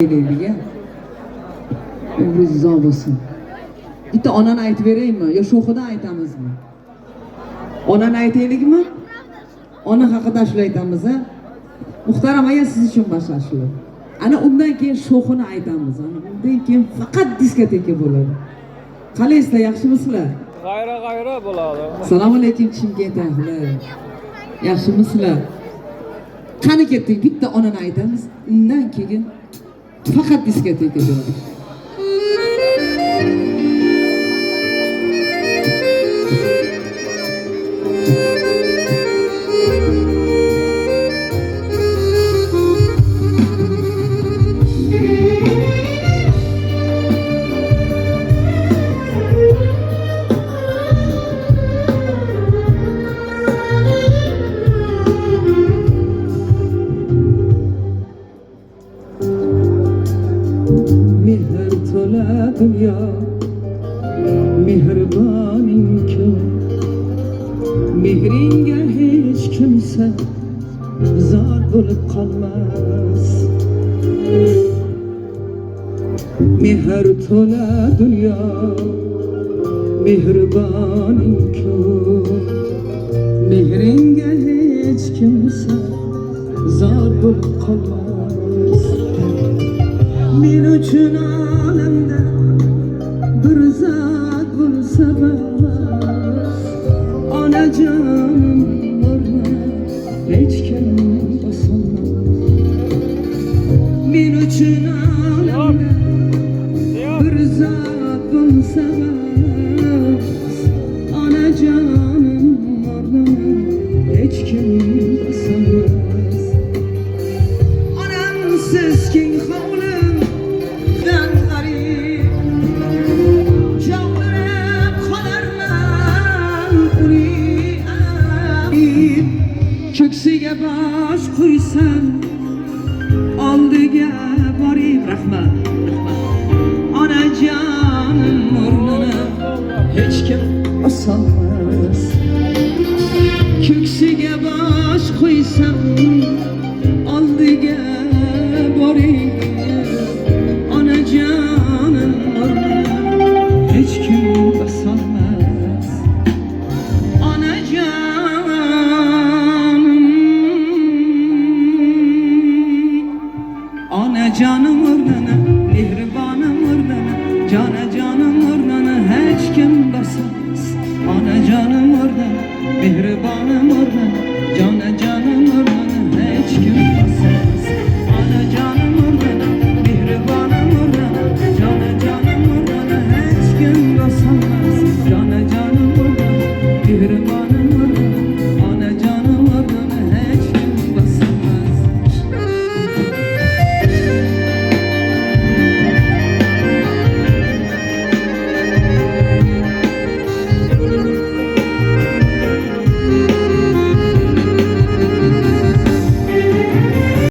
Eyleyelim. Ömrünüz uzoq bo'lsin. Bitta onani aytib beraymi? Yo sho'xida aytamizmi? Onani aytaylikmi? Ona haqida shular aytamiz, ha? Muhtaram aya siz uchun boshqa shular. Ana undan keyin sho'xini aytamiz. Undan keyin faqat diskoteka bo'ladi. Qalaysizlar, yaxshimisizlar? G'ayra bo'ladi. Assalomu alaykum Chimkent ahli. Yaxshimisizlar? Qani ketdik, bitta onani aytamiz. Undan keyin faqat diskoteka bo'ladi. Mehr to'la dunyo mehriboning-ku, mehringga hech kimsa zor bo'lib qolmas. Mehr to'la dunyo mehriboning-ku, mehringga hech kimsa zor bo'lib qolmas. Men uchun olamda bir zot bo'lsa bas, onajonim o'rni hech kim bosolmas. Men uchun olamda bir zot bo'lsa bas, onajonim o'rni hech kim bosolmas. Onamsiz keng hovlim ko'ksiga bosh qo'ysam, oldiga boring. Rahmat, rahmat. Onajonim o'rnini hech kim bosolmas. Ko'ksiga bosh qo'ysam, oldiga boring. Onajonim o'rnini hech kim bosolmas. Onajonim o'rnini, mehribonim o'rnini, jonajonim